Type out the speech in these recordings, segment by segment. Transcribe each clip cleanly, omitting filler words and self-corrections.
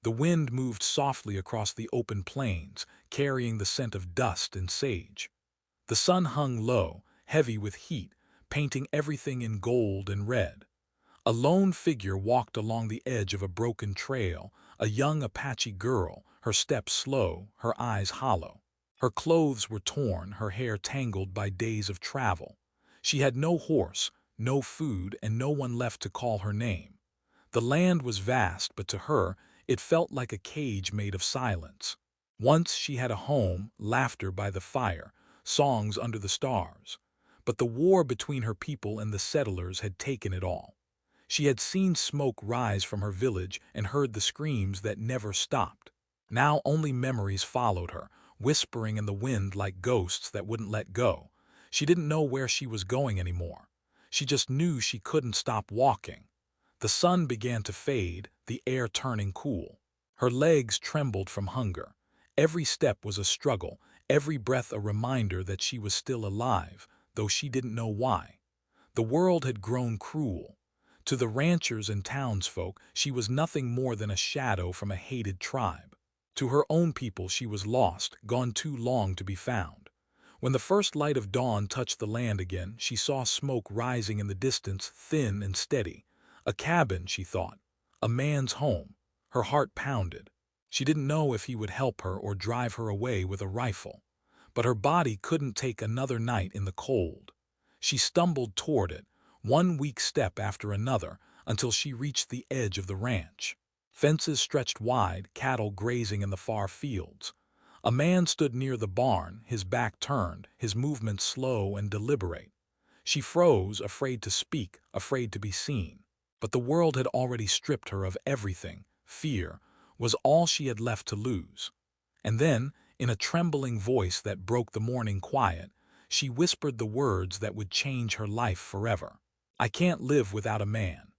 The wind moved softly across the open plains, carrying the scent of dust and sage. The sun hung low, heavy with heat, painting everything in gold and red. A lone figure walked along the edge of a broken trail, a young Apache girl, her steps slow, her eyes hollow. Her clothes were torn, her hair tangled by days of travel. She had no horse, no food, and no one left to call her name. The land was vast, but to her, it felt like a cage made of silence. Once she had a home, laughter by the fire, songs under the stars. But the war between her people and the settlers had taken it all. She had seen smoke rise from her village and heard the screams that never stopped. Now only memories followed her, whispering in the wind like ghosts that wouldn't let go. She didn't know where she was going anymore. She just knew she couldn't stop walking. The sun began to fade, the air turning cool. Her legs trembled from hunger. Every step was a struggle, every breath a reminder that she was still alive, though she didn't know why. The world had grown cruel. To the ranchers and townsfolk, she was nothing more than a shadow from a hated tribe. To her own people she was lost, gone too long to be found. When the first light of dawn touched the land again, she saw smoke rising in the distance, thin and steady. A cabin, she thought. A man's home. Her heart pounded. She didn't know if he would help her or drive her away with a rifle. But her body couldn't take another night in the cold. She stumbled toward it, one weak step after another, until she reached the edge of the ranch. Fences stretched wide, cattle grazing in the far fields. A man stood near the barn, his back turned, his movements slow and deliberate. She froze, afraid to speak, afraid to be seen. But the world had already stripped her of everything. Fear was all she had left to lose. And then, in a trembling voice that broke the morning quiet, she whispered the words that would change her life forever. "I can't live without a man."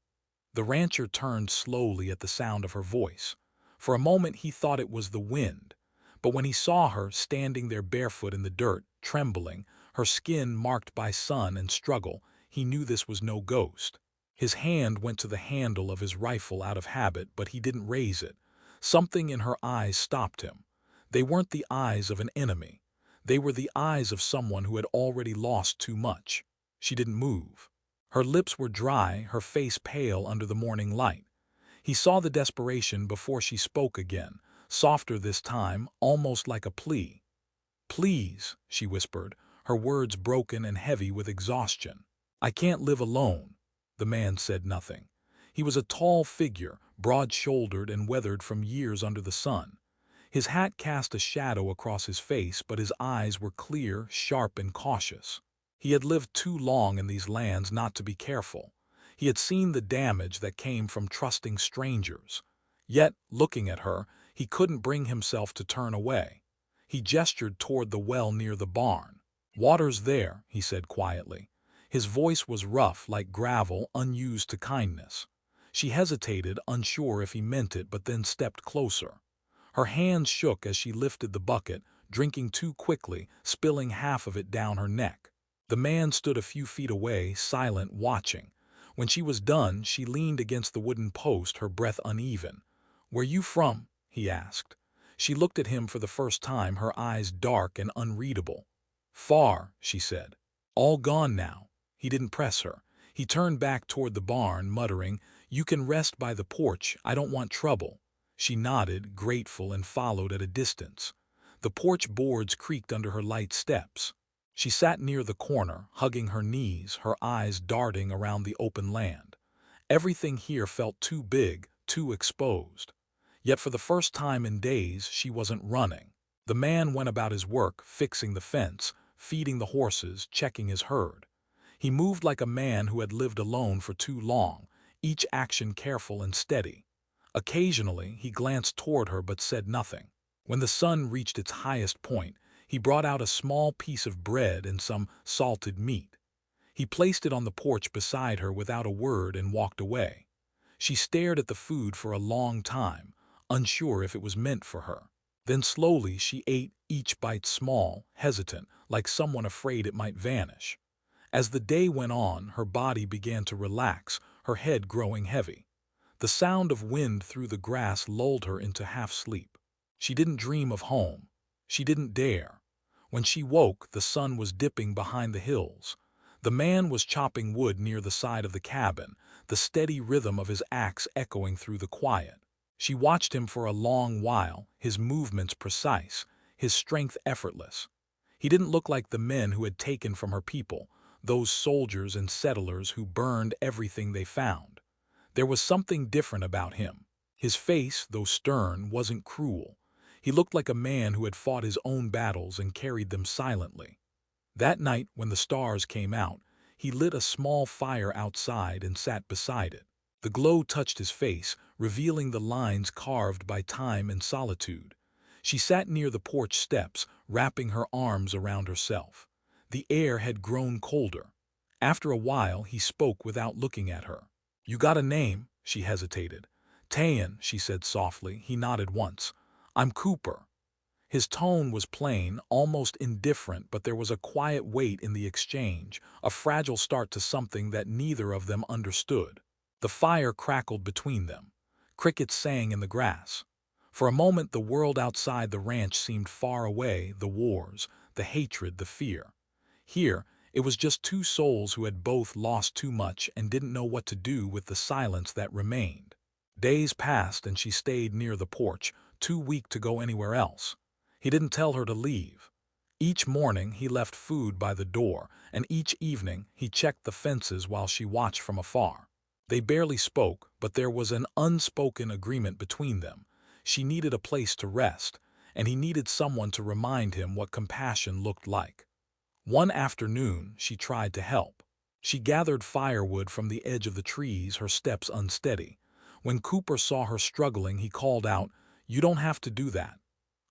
The rancher turned slowly at the sound of her voice. For a moment he thought it was the wind. But when he saw her standing there barefoot in the dirt, trembling, her skin marked by sun and struggle, he knew this was no ghost. His hand went to the handle of his rifle out of habit, but he didn't raise it. Something in her eyes stopped him. They weren't the eyes of an enemy. They were the eyes of someone who had already lost too much. She didn't move. Her lips were dry, her face pale under the morning light. He saw the desperation before she spoke again, softer this time, almost like a plea. "Please," she whispered, her words broken and heavy with exhaustion. "I can't live alone." The man said nothing. He was a tall figure, broad-shouldered and weathered from years under the sun. His hat cast a shadow across his face, but his eyes were clear, sharp, and cautious. He had lived too long in these lands not to be careful. He had seen the damage that came from trusting strangers. Yet, looking at her, he couldn't bring himself to turn away. He gestured toward the well near the barn. "Water's there," he said quietly. His voice was rough, like gravel, unused to kindness. She hesitated, unsure if he meant it, but then stepped closer. Her hands shook as she lifted the bucket, drinking too quickly, spilling half of it down her neck. The man stood a few feet away, silent, watching. When she was done, she leaned against the wooden post, her breath uneven. "Where you from?" he asked. She looked at him for the first time, her eyes dark and unreadable. "Far," she said. "All gone now." He didn't press her. He turned back toward the barn, muttering, "You can rest by the porch. I don't want trouble." She nodded, grateful, and followed at a distance. The porch boards creaked under her light steps. She sat near the corner, hugging her knees, her eyes darting around the open land. Everything here felt too big, too exposed. Yet for the first time in days, she wasn't running. The man went about his work, fixing the fence, feeding the horses, checking his herd. He moved like a man who had lived alone for too long, each action careful and steady. Occasionally, he glanced toward her but said nothing. When the sun reached its highest point, he brought out a small piece of bread and some salted meat. He placed it on the porch beside her without a word and walked away. She stared at the food for a long time, unsure if it was meant for her. Then slowly she ate, each bite small, hesitant, like someone afraid it might vanish. As the day went on, her body began to relax, her head growing heavy. The sound of wind through the grass lulled her into half-sleep. She didn't dream of home. She didn't dare. When she woke, the sun was dipping behind the hills. The man was chopping wood near the side of the cabin, the steady rhythm of his axe echoing through the quiet. She watched him for a long while, his movements precise, his strength effortless. He didn't look like the men who had taken from her people, those soldiers and settlers who burned everything they found. There was something different about him. His face, though stern, wasn't cruel. He looked like a man who had fought his own battles and carried them silently. That night, when the stars came out, he lit a small fire outside and sat beside it. The glow touched his face, revealing the lines carved by time and solitude. She sat near the porch steps, wrapping her arms around herself. The air had grown colder. After a while, he spoke without looking at her. "You got a name?" She hesitated. "Tayan," she said softly. He nodded once. "I'm Cooper." His tone was plain, almost indifferent, but there was a quiet weight in the exchange, a fragile start to something that neither of them understood. The fire crackled between them. Crickets sang in the grass. For a moment the world outside the ranch seemed far away, the wars, the hatred, the fear. Here, it was just two souls who had both lost too much and didn't know what to do with the silence that remained. Days passed and she stayed near the porch, too weak to go anywhere else. He didn't tell her to leave. Each morning he left food by the door, and each evening he checked the fences while she watched from afar. They barely spoke, but there was an unspoken agreement between them. She needed a place to rest, and he needed someone to remind him what compassion looked like. One afternoon, she tried to help. She gathered firewood from the edge of the trees, her steps unsteady. When Cooper saw her struggling, he called out, "You don't have to do that."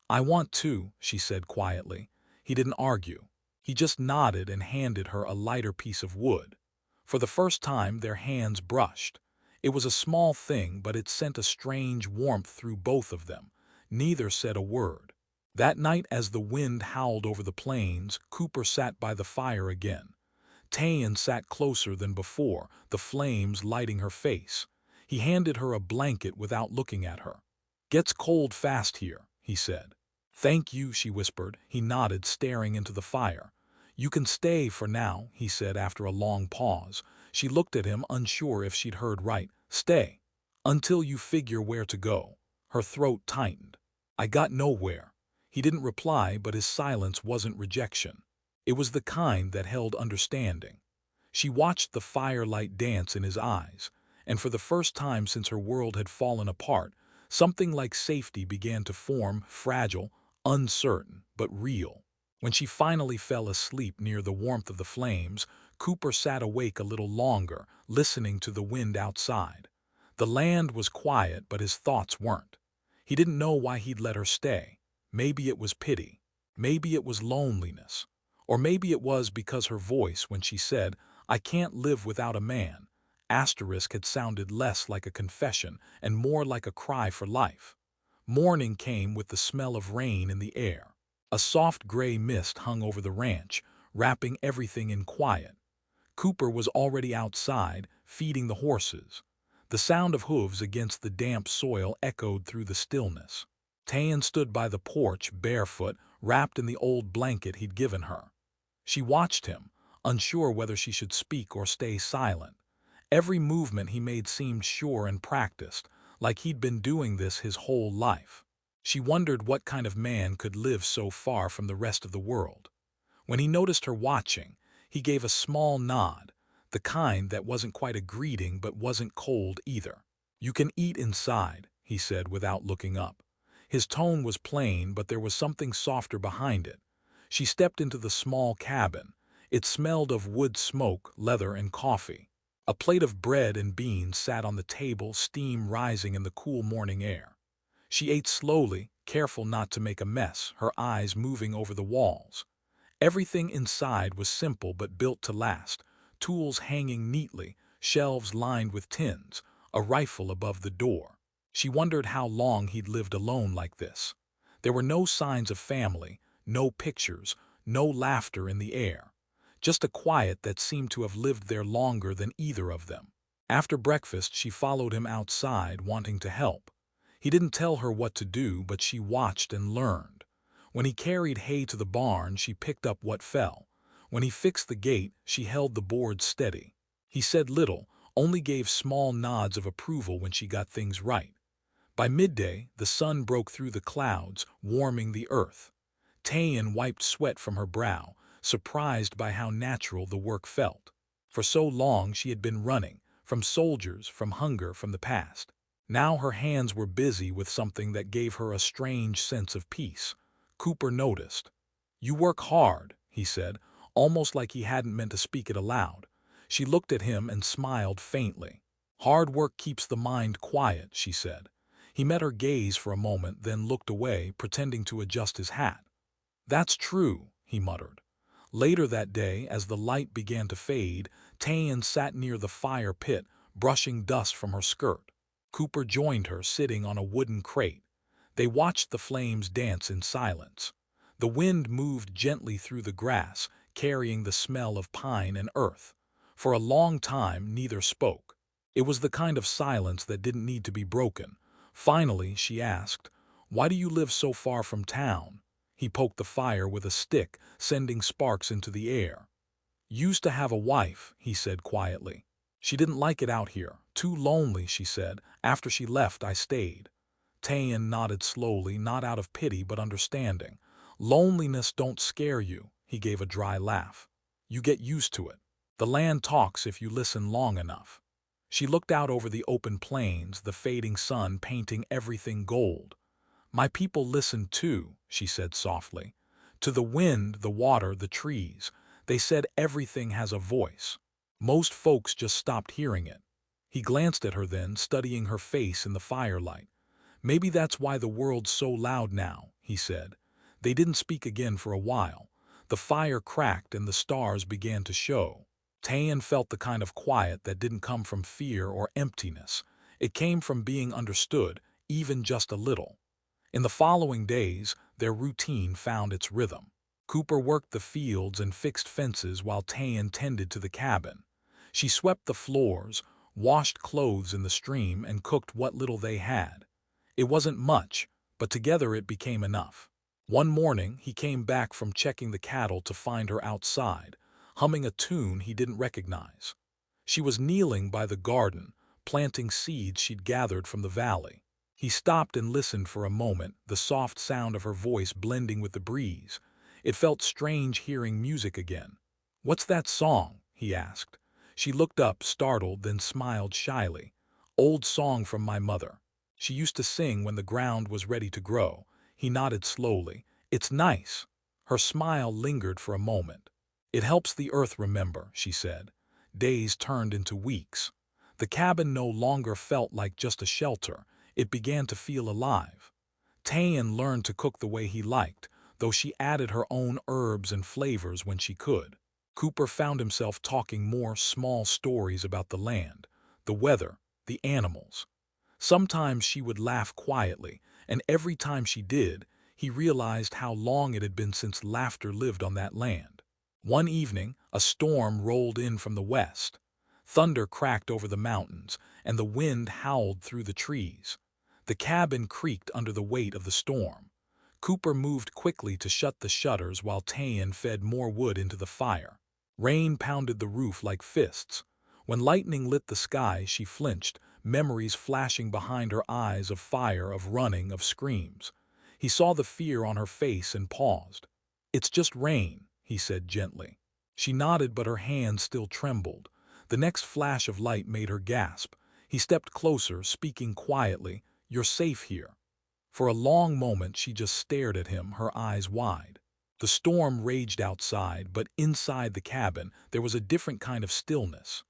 "I want to," she said quietly. He didn't argue. He just nodded and handed her a lighter piece of wood. For the first time, their hands brushed. It was a small thing, but it sent a strange warmth through both of them. Neither said a word. That night, as the wind howled over the plains, Cooper sat by the fire again. Tayan sat closer than before, the flames lighting her face. He handed her a blanket without looking at her. "Gets cold fast here," he said. "Thank you," she whispered. He nodded, staring into the fire. "You can stay for now," he said after a long pause. She looked at him, unsure if she'd heard right. "Stay. Until you figure where to go." Her throat tightened. "I got nowhere." He didn't reply, but his silence wasn't rejection. It was the kind that held understanding. She watched the firelight dance in his eyes, and for the first time since her world had fallen apart, something like safety began to form, fragile, uncertain, but real. When she finally fell asleep near the warmth of the flames, Cooper sat awake a little longer, listening to the wind outside. The land was quiet, but his thoughts weren't. He didn't know why he'd let her stay. Maybe it was pity. Maybe it was loneliness. Or maybe it was because her voice, when she said, "I can't live without a man," asterisk had sounded less like a confession and more like a cry for life. Morning came with the smell of rain in the air. A soft gray mist hung over the ranch, wrapping everything in quiet. Cooper was already outside, feeding the horses. The sound of hooves against the damp soil echoed through the stillness. Tayan stood by the porch, barefoot, wrapped in the old blanket he'd given her. She watched him, unsure whether she should speak or stay silent. Every movement he made seemed sure and practiced, like he'd been doing this his whole life. She wondered what kind of man could live so far from the rest of the world. When he noticed her watching, he gave a small nod, the kind that wasn't quite a greeting but wasn't cold either. "You can eat inside," he said without looking up. His tone was plain, but there was something softer behind it. She stepped into the small cabin. It smelled of wood smoke, leather, and coffee. A plate of bread and beans sat on the table, steam rising in the cool morning air. She ate slowly, careful not to make a mess, her eyes moving over the walls. Everything inside was simple but built to last, tools hanging neatly, shelves lined with tins, a rifle above the door. She wondered how long he'd lived alone like this. There were no signs of family, no pictures, no laughter in the air. Just a quiet that seemed to have lived there longer than either of them. After breakfast, she followed him outside, wanting to help. He didn't tell her what to do, but she watched and learned. When he carried hay to the barn, she picked up what fell. When he fixed the gate, she held the boards steady. He said little, only gave small nods of approval when she got things right. By midday, the sun broke through the clouds, warming the earth. Tayan wiped sweat from her brow, surprised by how natural the work felt. For so long she had been running, from soldiers, from hunger, from the past. Now her hands were busy with something that gave her a strange sense of peace. Cooper noticed. "You work hard," he said, almost like he hadn't meant to speak it aloud. She looked at him and smiled faintly. "Hard work keeps the mind quiet," she said. He met her gaze for a moment, then looked away, pretending to adjust his hat. "That's true," he muttered. Later that day, as the light began to fade, Tayan sat near the fire pit, brushing dust from her skirt. Cooper joined her, sitting on a wooden crate. They watched the flames dance in silence. The wind moved gently through the grass, carrying the smell of pine and earth. For a long time, neither spoke. It was the kind of silence that didn't need to be broken. Finally, she asked, "Why do you live so far from town?" He poked the fire with a stick, sending sparks into the air. "Used to have a wife," he said quietly. "She didn't like it out here. Too lonely," she said. "After she left, I stayed." Tayan nodded slowly, not out of pity but understanding. "Loneliness don't scare you," he gave a dry laugh. "You get used to it. The land talks if you listen long enough." She looked out over the open plains, the fading sun painting everything gold. "My people listen too," she said softly. "To the wind, the water, the trees. They said everything has a voice. Most folks just stopped hearing it." He glanced at her then, studying her face in the firelight. "Maybe that's why the world's so loud now," he said. They didn't speak again for a while. The fire cracked and the stars began to show. Tayan felt the kind of quiet that didn't come from fear or emptiness. It came from being understood, even just a little. In the following days, their routine found its rhythm. Cooper worked the fields and fixed fences while Tayan tended to the cabin. She swept the floors, washed clothes in the stream, and cooked what little they had. It wasn't much, but together it became enough. One morning, he came back from checking the cattle to find her outside, humming a tune he didn't recognize. She was kneeling by the garden, planting seeds she'd gathered from the valley. He stopped and listened for a moment, the soft sound of her voice blending with the breeze. It felt strange hearing music again. "What's that song?" he asked. She looked up, startled, then smiled shyly. "Old song from my mother. She used to sing when the ground was ready to grow." He nodded slowly. "It's nice." Her smile lingered for a moment. "It helps the earth remember," she said. Days turned into weeks. The cabin no longer felt like just a shelter. It began to feel alive. Tayan learned to cook the way he liked, though she added her own herbs and flavors when she could. Cooper found himself talking more small stories about the land, the weather, the animals. Sometimes she would laugh quietly, and every time she did, he realized how long it had been since laughter lived on that land. One evening, a storm rolled in from the west. Thunder cracked over the mountains, and the wind howled through the trees. The cabin creaked under the weight of the storm. Cooper moved quickly to shut the shutters while Tayan fed more wood into the fire. Rain pounded the roof like fists. When lightning lit the sky, she flinched, memories flashing behind her eyes of fire, of running, of screams. He saw the fear on her face and paused. "It's just rain," he said gently. She nodded, but her hands still trembled. The next flash of light made her gasp. He stepped closer, speaking quietly. "You're safe here." For a long moment she just stared at him, her eyes wide. The storm raged outside, but inside the cabin there was a different kind of stillness.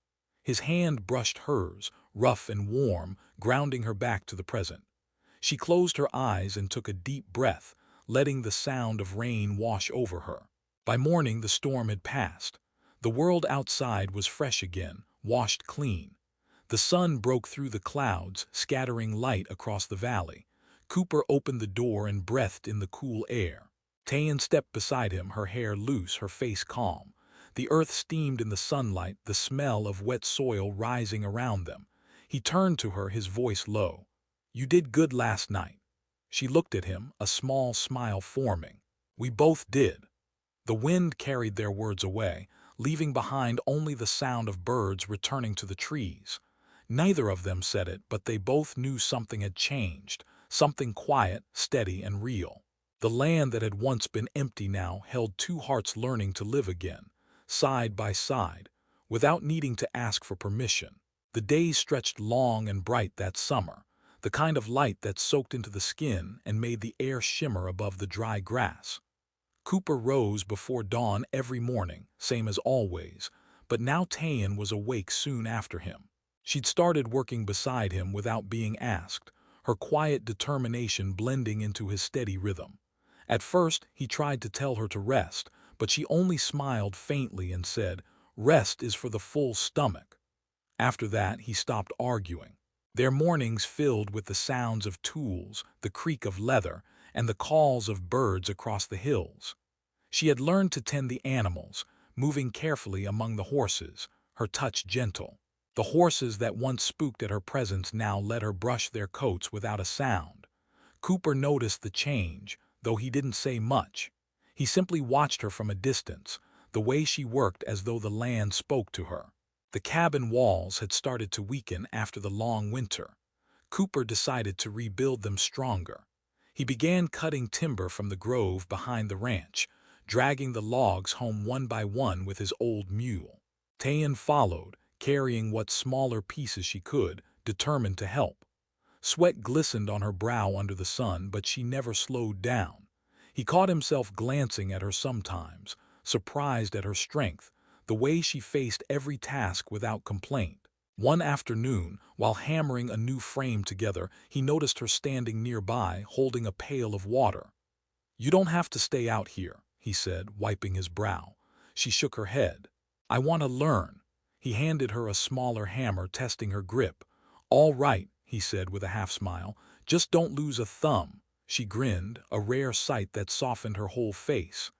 His hand brushed hers, rough and warm, grounding her back to the present. She closed her eyes and took a deep breath, letting the sound of rain wash over her. By morning the storm had passed. The world outside was fresh again, washed clean. The sun broke through the clouds, scattering light across the valley. Cooper opened the door and breathed in the cool air. Tayan stepped beside him, her hair loose, her face calm. The earth steamed in the sunlight, the smell of wet soil rising around them. He turned to her, his voice low. "You did good last night." She looked at him, a small smile forming. "We both did." The wind carried their words away, leaving behind only the sound of birds returning to the trees. Neither of them said it, but they both knew something had changed, something quiet, steady, and real. The land that had once been empty now held two hearts learning to live again, side by side, without needing to ask for permission. The days stretched long and bright that summer, the kind of light that soaked into the skin and made the air shimmer above the dry grass. Cooper rose before dawn every morning, same as always, but now Tayan was awake soon after him. She'd started working beside him without being asked, her quiet determination blending into his steady rhythm. At first, he tried to tell her to rest, but she only smiled faintly and said, "Rest is for the full stomach." After that, he stopped arguing. Their mornings filled with the sounds of tools, the creak of leather, and the calls of birds across the hills. She had learned to tend the animals, moving carefully among the horses, her touch gentle. The horses that once spooked at her presence now let her brush their coats without a sound. Cooper noticed the change, though he didn't say much. He simply watched her from a distance, the way she worked as though the land spoke to her. The cabin walls had started to weaken after the long winter. Cooper decided to rebuild them stronger. He began cutting timber from the grove behind the ranch, dragging the logs home one by one with his old mule. Tayan followed, carrying what smaller pieces she could, determined to help. Sweat glistened on her brow under the sun, but she never slowed down. He caught himself glancing at her sometimes, surprised at her strength, the way she faced every task without complaint. One afternoon, while hammering a new frame together, he noticed her standing nearby, holding a pail of water. "You don't have to stay out here," he said, wiping his brow. She shook her head. "I want to learn." He handed her a smaller hammer, testing her grip. "All right," he said with a half-smile. "Just don't lose a thumb." She grinned, a rare sight that softened her whole face.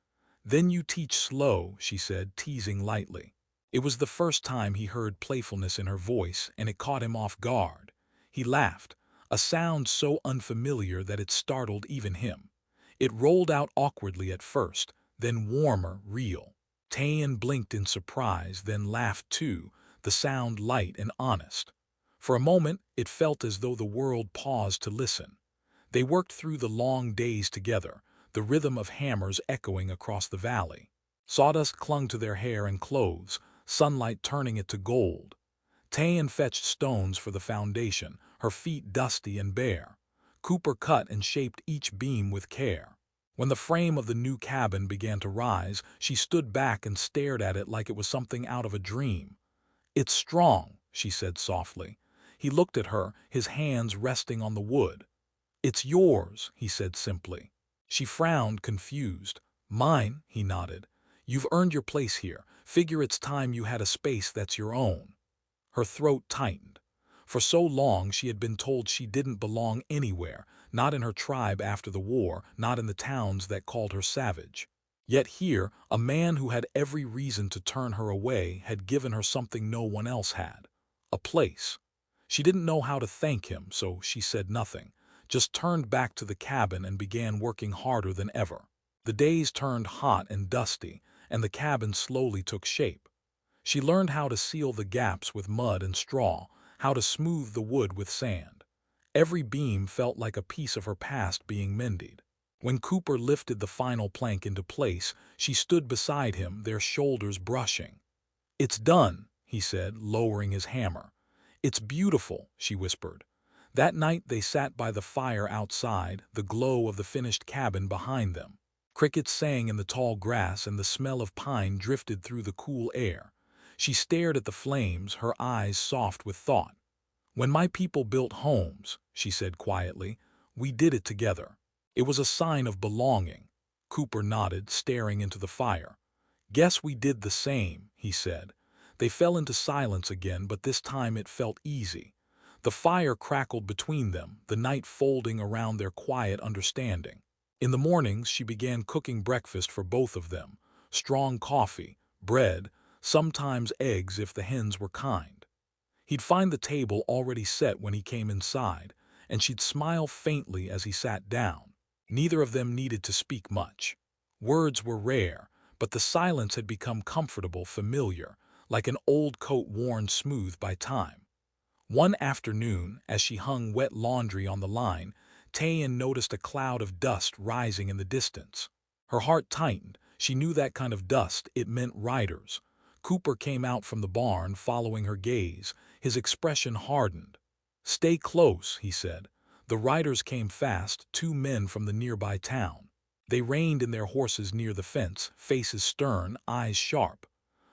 "Then you teach slow," she said, teasing lightly. It was the first time he heard playfulness in her voice, and it caught him off guard. He laughed, a sound so unfamiliar that it startled even him. It rolled out awkwardly at first, then warmer, real. Tayan blinked in surprise, then laughed too, the sound light and honest. For a moment, it felt as though the world paused to listen. They worked through the long days together, the rhythm of hammers echoing across the valley. Sawdust clung to their hair and clothes, sunlight turning it to gold. Tayan fetched stones for the foundation, her feet dusty and bare. Cooper cut and shaped each beam with care. When the frame of the new cabin began to rise, she stood back and stared at it like it was something out of a dream. "It's strong," she said softly. He looked at her, his hands resting on the wood. "It's yours," he said simply. She frowned, confused. "Mine," he nodded. "You've earned your place here. Figure it's time you had a space that's your own." Her throat tightened. For so long she had been told she didn't belong anywhere, not in her tribe after the war, not in the towns that called her savage. Yet here, a man who had every reason to turn her away had given her something no one else had. A place. She didn't know how to thank him, so she said nothing, just turned back to the cabin and began working harder than ever. The days turned hot and dusty, and the cabin slowly took shape. She learned how to seal the gaps with mud and straw, how to smooth the wood with sand. Every beam felt like a piece of her past being mended. When Cooper lifted the final plank into place, she stood beside him, their shoulders brushing. "It's done," he said, lowering his hammer. "It's beautiful," she whispered. That night they sat by the fire outside, the glow of the finished cabin behind them. Crickets sang in the tall grass and the smell of pine drifted through the cool air. She stared at the flames, her eyes soft with thought. "When my people built homes," she said quietly, "we did it together. It was a sign of belonging." Cooper nodded, staring into the fire. "Guess we did the same," he said. They fell into silence again, but this time it felt easy. The fire crackled between them, the night folding around their quiet understanding. In the mornings she began cooking breakfast for both of them, strong coffee, bread, sometimes eggs if the hens were kind. He'd find the table already set when he came inside, and she'd smile faintly as he sat down. Neither of them needed to speak much. Words were rare, but the silence had become comfortable, familiar, like an old coat worn smooth by time. One afternoon, as she hung wet laundry on the line, Tayan noticed a cloud of dust rising in the distance. Her heart tightened. She knew that kind of dust, it meant riders. Cooper came out from the barn, following her gaze. His expression hardened. "Stay close," he said. The riders came fast, 2 men from the nearby town. They reined in their horses near the fence, faces stern, eyes sharp.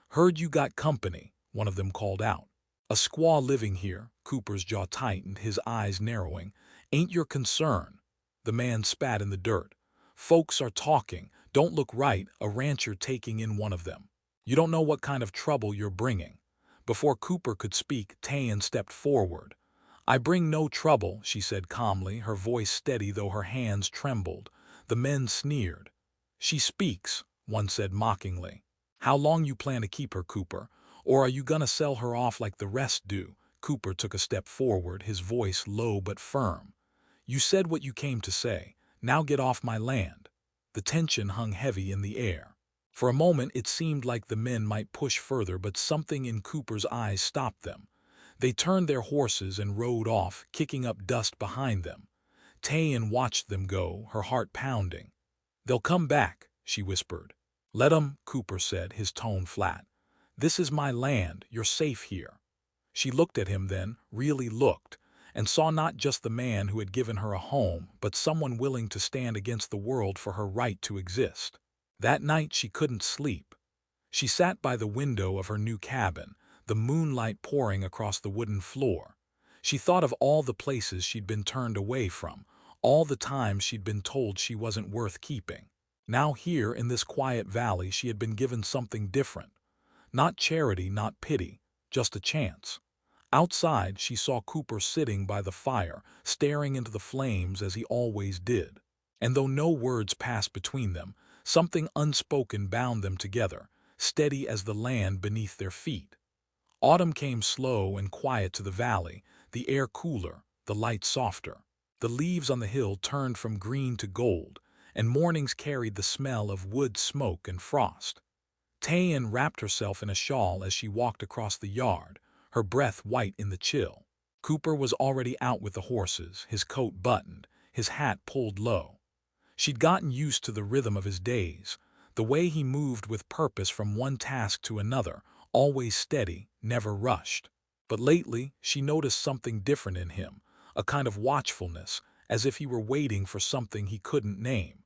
"Heard you got company," one of them called out. "A squaw living here." Cooper's jaw tightened, his eyes narrowing. "Ain't your concern." The man spat in the dirt. "Folks are talking. Don't look right," a rancher taking in one of them. "You don't know what kind of trouble you're bringing." Before Cooper could speak, Tayan stepped forward. "I bring no trouble," she said calmly, her voice steady though her hands trembled. The men sneered. "She speaks," one said mockingly. "How long you plan to keep her, Cooper? Or are you gonna sell her off like the rest do?" Cooper took a step forward, his voice low but firm. "You said what you came to say. Now get off my land." The tension hung heavy in the air. For a moment it seemed like the men might push further, but something in Cooper's eyes stopped them. They turned their horses and rode off, kicking up dust behind them. Tayan watched them go, her heart pounding. "They'll come back," she whispered. "Let 'em," Cooper said, his tone flat. "This is my land, you're safe here." She looked at him then, really looked, and saw not just the man who had given her a home, but someone willing to stand against the world for her right to exist. That night she couldn't sleep. She sat by the window of her new cabin, the moonlight pouring across the wooden floor. She thought of all the places she'd been turned away from, all the times she'd been told she wasn't worth keeping. Now here in this quiet valley she had been given something different. Not charity, not pity, just a chance. Outside she saw Cooper sitting by the fire, staring into the flames as he always did. And though no words passed between them, something unspoken bound them together, steady as the land beneath their feet. Autumn came slow and quiet to the valley, the air cooler, the light softer. The leaves on the hill turned from green to gold, and mornings carried the smell of wood smoke and frost. Tayan wrapped herself in a shawl as she walked across the yard, her breath white in the chill. Cooper was already out with the horses, his coat buttoned, his hat pulled low. She'd gotten used to the rhythm of his days, the way he moved with purpose from one task to another, always steady, never rushed. But lately, she noticed something different in him, a kind of watchfulness, as if he were waiting for something he couldn't name.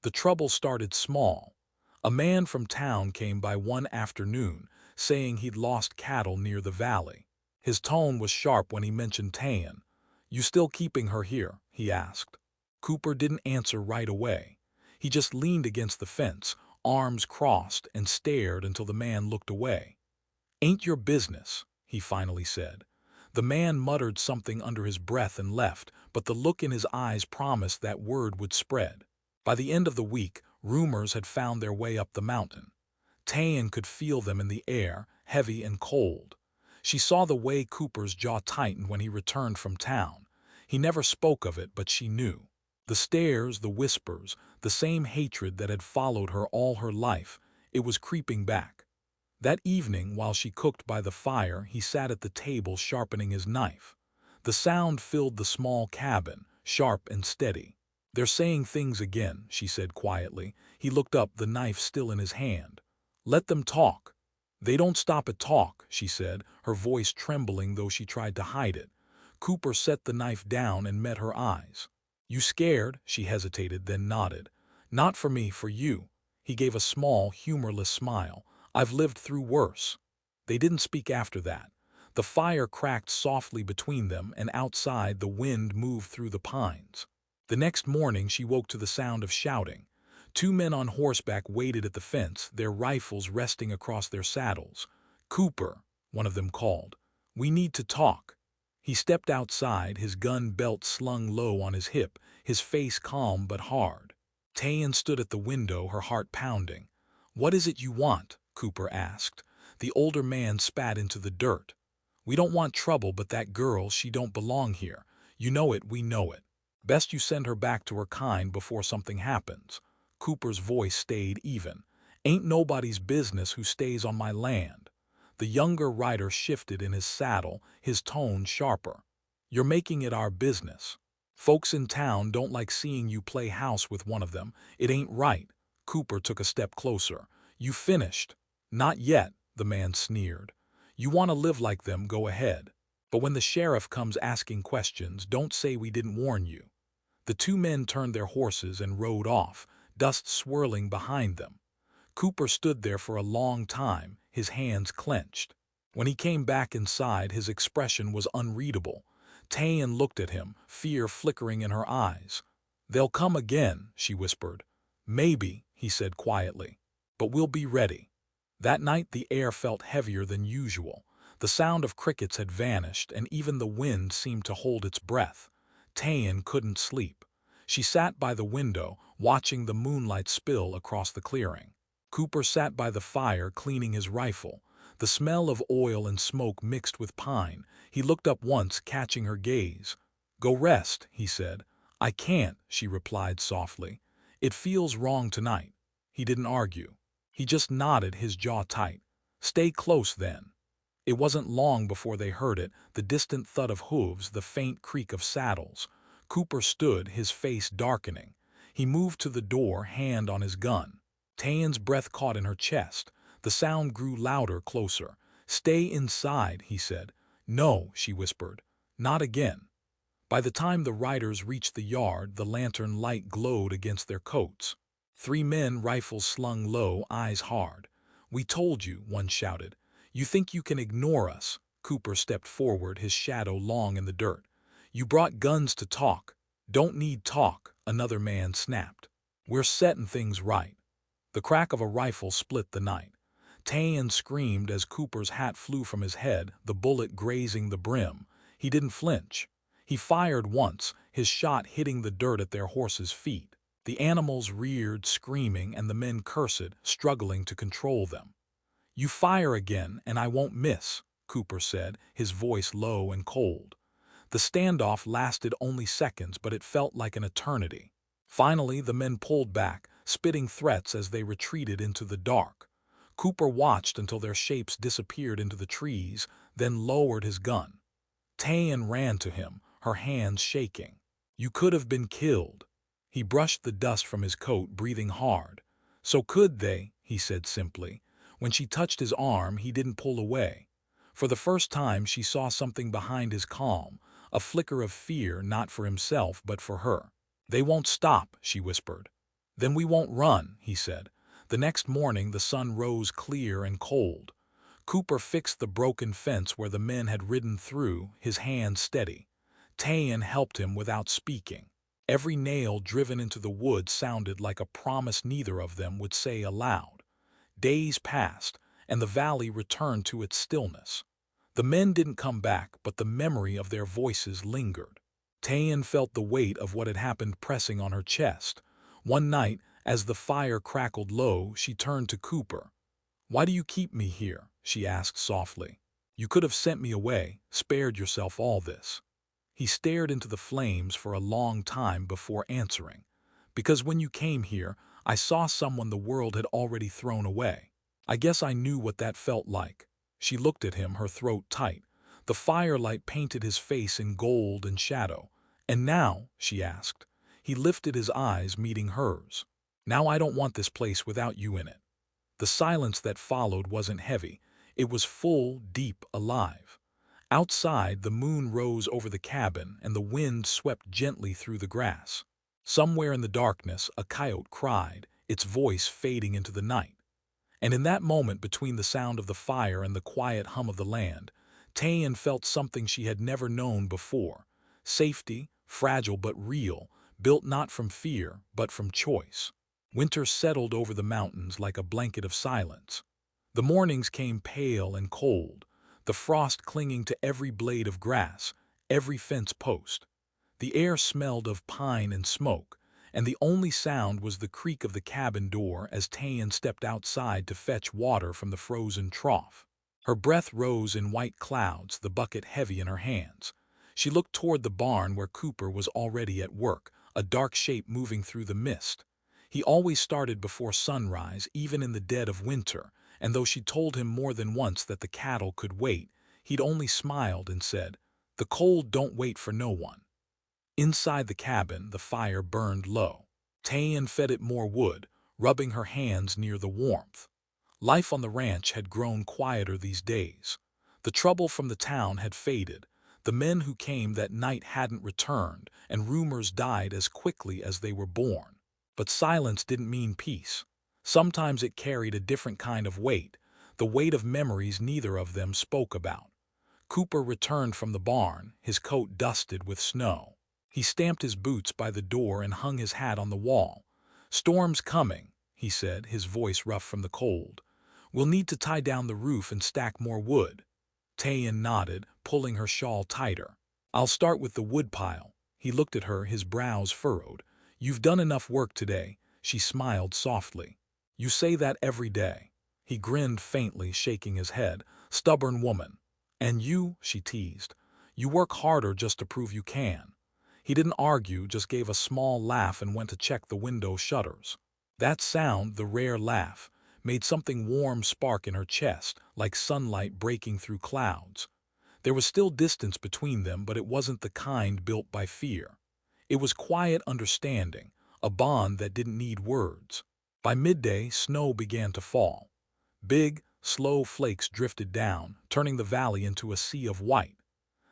The trouble started small. A man from town came by one afternoon, saying he'd lost cattle near the valley. His tone was sharp when he mentioned Tayan. "You still keeping her here?" he asked. Cooper didn't answer right away. He just leaned against the fence, arms crossed, and stared until the man looked away. "Ain't your business," he finally said. The man muttered something under his breath and left, but the look in his eyes promised that word would spread. By the end of the week, rumors had found their way up the mountain. Tayan could feel them in the air, heavy and cold. She saw the way Cooper's jaw tightened when he returned from town. He never spoke of it, but she knew. The stares, the whispers, the same hatred that had followed her all her life, it was creeping back. That evening, while she cooked by the fire, he sat at the table sharpening his knife. The sound filled the small cabin, sharp and steady. "They're saying things again," she said quietly. He looked up, the knife still in his hand. "Let them talk." "They don't stop at talk," she said, her voice trembling though she tried to hide it. Cooper set the knife down and met her eyes. "You scared?" She hesitated, then nodded. "Not for me, for you." He gave a small, humorless smile. "I've lived through worse." They didn't speak after that. The fire cracked softly between them, and outside the wind moved through the pines. The next morning she woke to the sound of shouting. 2 men on horseback waited at the fence, their rifles resting across their saddles. "Cooper," one of them called. "We need to talk." He stepped outside, his gun belt slung low on his hip, his face calm but hard. Tayan stood at the window, her heart pounding. "What is it you want?" Cooper asked. The older man spat into the dirt. "We don't want trouble, but that girl, she don't belong here. You know it, we know it. Best you send her back to her kind before something happens." Cooper's voice stayed even. "Ain't nobody's business who stays on my land." The younger rider shifted in his saddle, his tone sharper. "You're making it our business. Folks in town don't like seeing you play house with one of them. It ain't right." Cooper took a step closer. "You finished?" "Not yet," the man sneered. "You want to live like them, go ahead. But when the sheriff comes asking questions, don't say we didn't warn you." The two men turned their horses and rode off, dust swirling behind them. Cooper stood there for a long time, his hands clenched. When he came back inside, his expression was unreadable. Tayan looked at him, fear flickering in her eyes. "They'll come again," she whispered. "Maybe," he said quietly. "But we'll be ready." That night the air felt heavier than usual. The sound of crickets had vanished, and even the wind seemed to hold its breath. Tayan couldn't sleep. She sat by the window, watching the moonlight spill across the clearing. Cooper sat by the fire, cleaning his rifle. The smell of oil and smoke mixed with pine. He looked up once, catching her gaze. "Go rest," he said. "I can't," she replied softly. "It feels wrong tonight." He didn't argue. He just nodded, his jaw tight. "Stay close, then." It wasn't long before they heard it, the distant thud of hooves, the faint creak of saddles. Cooper stood, his face darkening. He moved to the door, hand on his gun. Tayan's breath caught in her chest. The sound grew louder, closer. "Stay inside," he said. "No," she whispered. "Not again." By the time the riders reached the yard, the lantern light glowed against their coats. Three men, rifles slung low, eyes hard. "We told you," one shouted. "You think you can ignore us?" Cooper stepped forward, his shadow long in the dirt. "You brought guns to talk." "Don't need talk," another man snapped. "We're setting things right." The crack of a rifle split the night. Tayan screamed as Cooper's hat flew from his head, the bullet grazing the brim. He didn't flinch. He fired once, his shot hitting the dirt at their horses' feet. The animals reared, screaming, and the men cursed, struggling to control them. "You fire again, and I won't miss," Cooper said, his voice low and cold. The standoff lasted only seconds, but it felt like an eternity. Finally, the men pulled back, spitting threats as they retreated into the dark. Cooper watched until their shapes disappeared into the trees, then lowered his gun. Tayan ran to him, her hands shaking. "You could have been killed." He brushed the dust from his coat, breathing hard. "So could they," he said simply. When she touched his arm, he didn't pull away. For the first time, she saw something behind his calm, a flicker of fear, not for himself, but for her. "They won't stop," she whispered. "Then we won't run," he said. The next morning, the sun rose clear and cold. Cooper fixed the broken fence where the men had ridden through, his hand steady. Tayan helped him without speaking. Every nail driven into the wood sounded like a promise neither of them would say aloud. Days passed, and the valley returned to its stillness. The men didn't come back, but the memory of their voices lingered. Tayan felt the weight of what had happened pressing on her chest. One night, as the fire crackled low, she turned to Cooper. "Why do you keep me here?" she asked softly. "You could have sent me away, spared yourself all this." He stared into the flames for a long time before answering. "Because when you came here, I saw someone the world had already thrown away. I guess I knew what that felt like." She looked at him, her throat tight. The firelight painted his face in gold and shadow. "And now?" she asked. He lifted his eyes, meeting hers. "Now I don't want this place without you in it." The silence that followed wasn't heavy. It was full, deep, alive. Outside, the moon rose over the cabin, and the wind swept gently through the grass. Somewhere in the darkness, a coyote cried, its voice fading into the night. And in that moment, between the sound of the fire and the quiet hum of the land, Tayan felt something she had never known before. Safety, fragile but real, built not from fear, but from choice. Winter settled over the mountains like a blanket of silence. The mornings came pale and cold, the frost clinging to every blade of grass, every fence post. The air smelled of pine and smoke, and the only sound was the creak of the cabin door as Tayan stepped outside to fetch water from the frozen trough. Her breath rose in white clouds, the bucket heavy in her hands. She looked toward the barn where Cooper was already at work, a dark shape moving through the mist. He always started before sunrise, even in the dead of winter, and though she told him more than once that the cattle could wait, he'd only smiled and said, "The cold don't wait for no one." Inside the cabin, the fire burned low. Tayan fed it more wood, rubbing her hands near the warmth. Life on the ranch had grown quieter these days. The trouble from the town had faded. The men who came that night hadn't returned, and rumors died as quickly as they were born. But silence didn't mean peace. Sometimes it carried a different kind of weight, the weight of memories neither of them spoke about. Cooper returned from the barn, his coat dusted with snow. He stamped his boots by the door and hung his hat on the wall. "Storm's coming," he said, his voice rough from the cold. "We'll need to tie down the roof and stack more wood." Tayan nodded, pulling her shawl tighter. "I'll start with the woodpile." He looked at her, his brows furrowed. "You've done enough work today." She smiled softly. "You say that every day." He grinned faintly, shaking his head. "Stubborn woman." "And you," she teased. "You work harder just to prove you can." He didn't argue, just gave a small laugh and went to check the window shutters. That sound, the rare laugh, made something warm spark in her chest, like sunlight breaking through clouds. There was still distance between them, but it wasn't the kind built by fear. It was quiet understanding, a bond that didn't need words. By midday, snow began to fall. Big, slow flakes drifted down, turning the valley into a sea of white.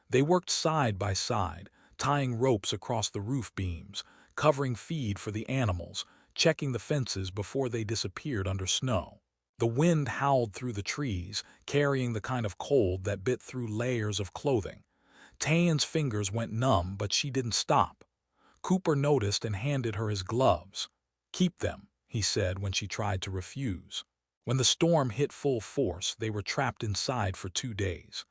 They worked side by side, tying ropes across the roof beams, covering feed for the animals, checking the fences before they disappeared under snow. The wind howled through the trees, carrying the kind of cold that bit through layers of clothing. Tayan's fingers went numb, but she didn't stop. Cooper noticed and handed her his gloves. "Keep them," he said when she tried to refuse. When the storm hit full force, they were trapped inside for 2 days.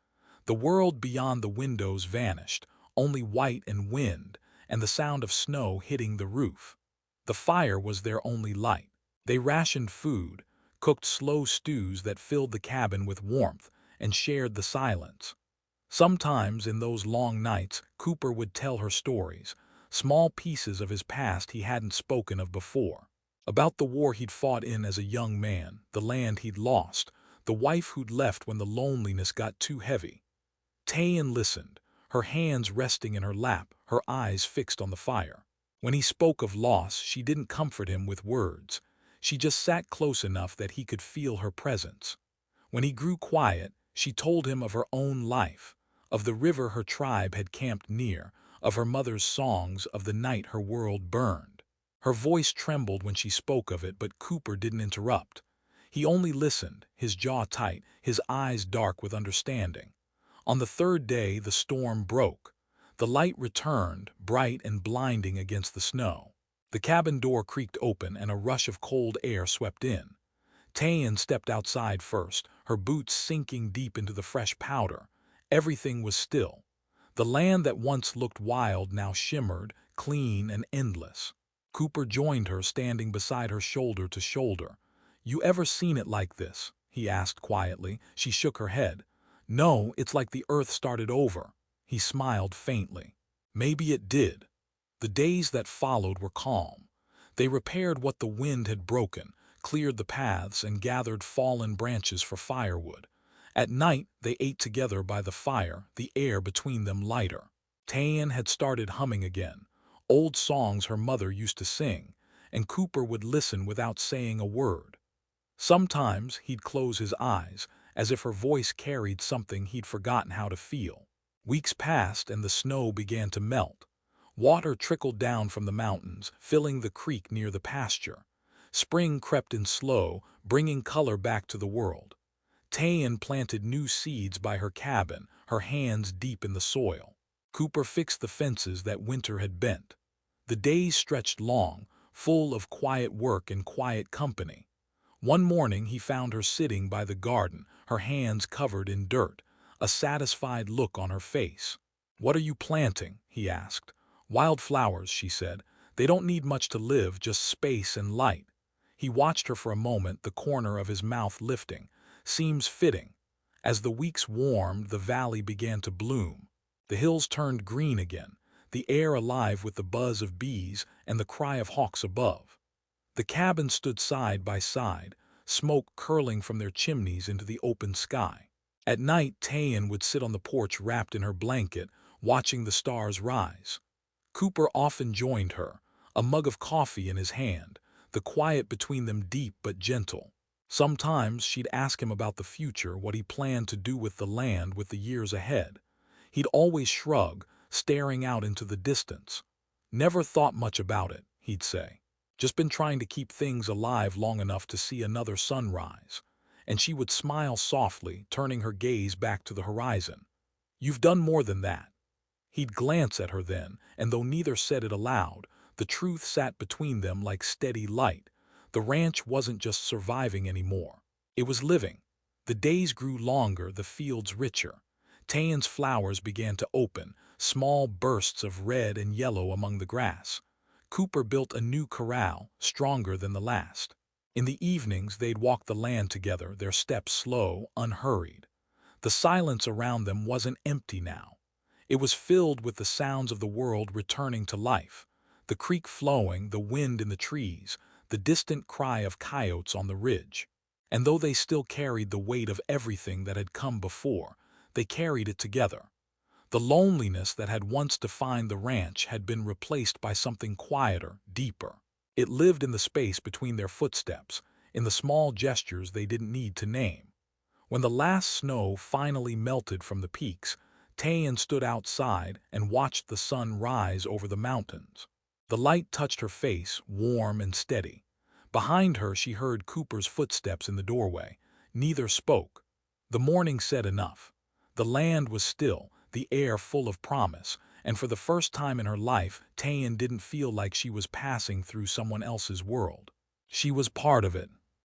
The world beyond the windows vanished, only white and wind, and the sound of snow hitting the roof. The fire was their only light. They rationed food, cooked slow stews that filled the cabin with warmth, and shared the silence. Sometimes in those long nights, Cooper would tell her stories, small pieces of his past he hadn't spoken of before. About the war he'd fought in as a young man, the land he'd lost, the wife who'd left when the loneliness got too heavy. Tayan listened, her hands resting in her lap, her eyes fixed on the fire. When he spoke of loss, she didn't comfort him with words. She just sat close enough that he could feel her presence. When he grew quiet, she told him of her own life, of the river her tribe had camped near, of her mother's songs, of the night her world burned. Her voice trembled when she spoke of it, but Cooper didn't interrupt. He only listened, his jaw tight, his eyes dark with understanding. On the 3rd day, the storm broke. The light returned, bright and blinding against the snow. The cabin door creaked open and a rush of cold air swept in. Tayan stepped outside first, her boots sinking deep into the fresh powder. Everything was still. The land that once looked wild now shimmered, clean and endless. Cooper joined her, standing beside her shoulder to shoulder. "You ever seen it like this?" he asked quietly. She shook her head. "No, it's like the earth started over." He smiled faintly. "Maybe it did." The days that followed were calm. They repaired what the wind had broken, cleared the paths, and gathered fallen branches for firewood. At night, they ate together by the fire, the air between them lighter. Tayan had started humming again, old songs her mother used to sing, and Cooper would listen without saying a word. Sometimes he'd close his eyes, as if her voice carried something he'd forgotten how to feel. Weeks passed and the snow began to melt. Water trickled down from the mountains, filling the creek near the pasture. Spring crept in slow, bringing color back to the world. Tayan planted new seeds by her cabin, her hands deep in the soil. Cooper fixed the fences that winter had bent. The days stretched long, full of quiet work and quiet company. One morning he found her sitting by the garden, her hands covered in dirt, a satisfied look on her face. "What are you planting?" he asked. "Wildflowers," she said. They don't need much to live, just space and light. He watched her for a moment, the corner of his mouth lifting. Seems fitting. As the weeks warmed, the valley began to bloom. The hills turned green again, the air alive with the buzz of bees and the cry of hawks above. The cabins stood side by side, smoke curling from their chimneys into the open sky. At night, Tayan would sit on the porch wrapped in her blanket, watching the stars rise. Cooper often joined her, a mug of coffee in his hand, the quiet between them deep but gentle. Sometimes she'd ask him about the future, what he planned to do with the land, with the years ahead. He'd always shrug, staring out into the distance. "Never thought much about it," he'd say. "Just been trying to keep things alive long enough to see another sunrise." And she would smile softly, turning her gaze back to the horizon. "You've done more than that." He'd glance at her then, and though neither said it aloud, the truth sat between them like steady light. The ranch wasn't just surviving anymore. It was living. The days grew longer, the fields richer. Tayan's flowers began to open, small bursts of red and yellow among the grass. Cooper built a new corral, stronger than the last. In the evenings they'd walk the land together, their steps slow, unhurried. The silence around them wasn't empty now. It was filled with the sounds of the world returning to life. The creek flowing, the wind in the trees, the distant cry of coyotes on the ridge. And though they still carried the weight of everything that had come before, they carried it together. The loneliness that had once defined the ranch had been replaced by something quieter, deeper. It lived in the space between their footsteps, in the small gestures they didn't need to name. When the last snow finally melted from the peaks, Tayan stood outside and watched the sun rise over the mountains. The light touched her face, warm and steady. Behind her she heard Cooper's footsteps in the doorway. Neither spoke. The morning said enough. The land was still, the air full of promise, and for the first time in her life, Tayan didn't feel like she was passing through someone else's world. She was part of it.